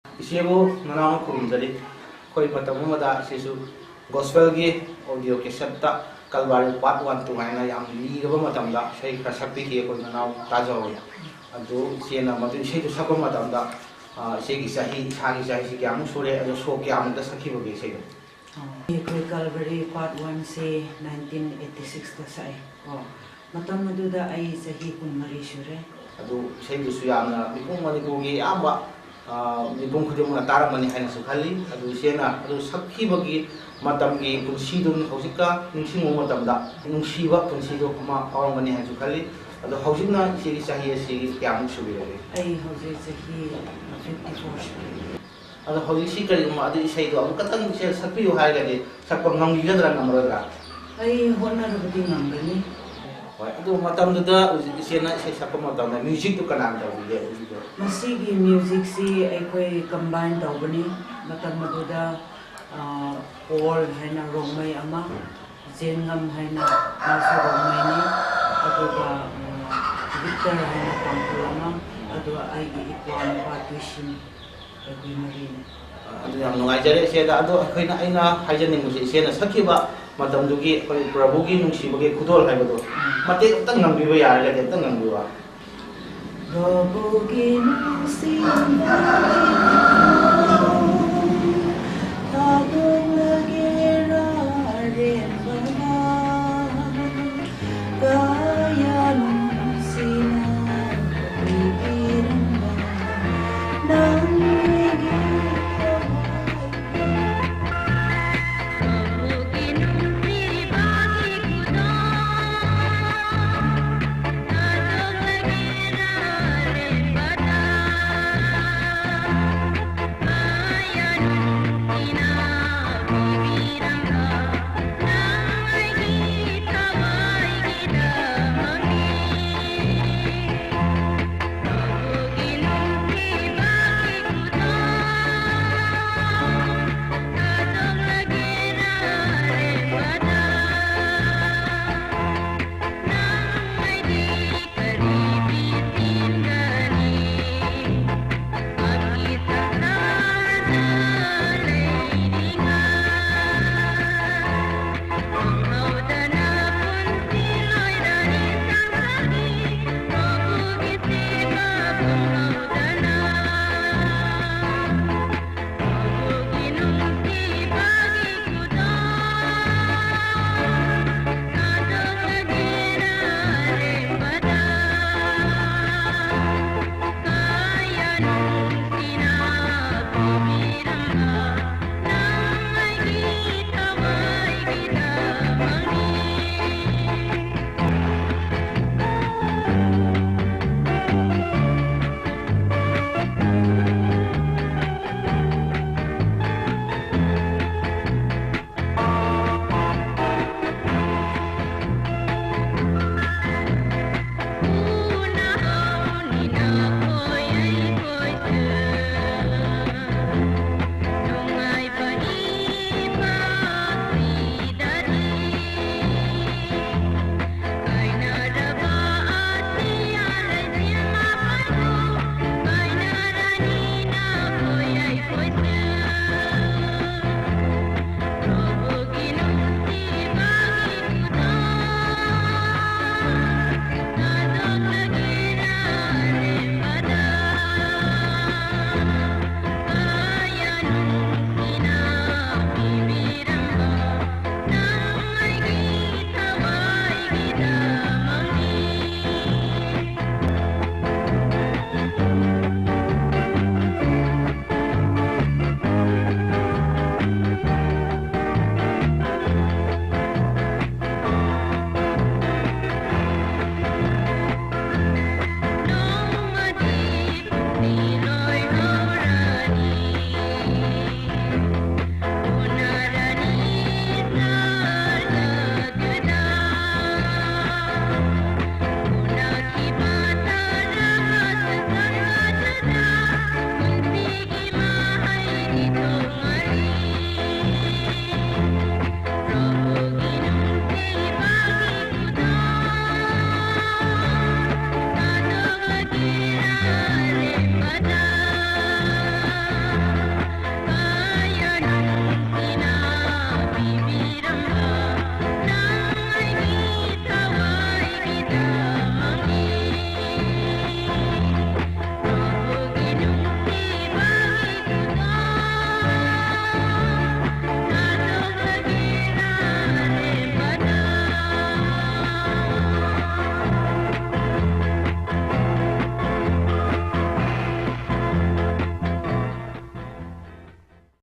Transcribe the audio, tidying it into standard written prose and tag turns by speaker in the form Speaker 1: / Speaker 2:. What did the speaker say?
Speaker 1: Isibu nanaw kurumjali khoi matam amada sisu gospel gi audio cassette ta kalwari part 1 to haina yam ligaba matamda sei khra sakpi ki khoi nanaw tajawi adu siena madu sei tu sakpa matamda sei gi sahi thagi sahi si kyam sure adu so kyam da sakhi bogi sei
Speaker 2: khoi kalwari part 1 se 1986 ta sai matam madu da ai sahi kun mari sure
Speaker 1: adu sei du su yamna mipung manipur gi amba mipung khudum na taram mani haina su khali adu siena adu sakhi bogi matam gi punsi dun hosika ningsing mo matam da nungsiba punsi do ma awang mani hain su khali adu hosina sigi sahi sigi kyam su bi
Speaker 2: ai hoje sahi 54
Speaker 1: adu hoji si kari ma adu isai do katang se sakpi yo hai ga de sakpa ngam gi gadra namra
Speaker 2: ai honna rubdi ngangani
Speaker 1: adu matam da siena se sakpa matam da music to kanam da bi de
Speaker 2: masigi music si ai koi combine tawbani matam madu da Paul haina rongmai ama Zengam haina nasu rongmai ni aduga Victor haina pangkulama aduga ai ipon patushin agui marin
Speaker 1: adu yang nungai se da adu khoina aina haijaning musi se na sakiba matam dugi koi prabhu gi nungsi bage khudol hai bado mate tang ngam biba yar ga tang ngam biba
Speaker 2: Prabhu gi nungsi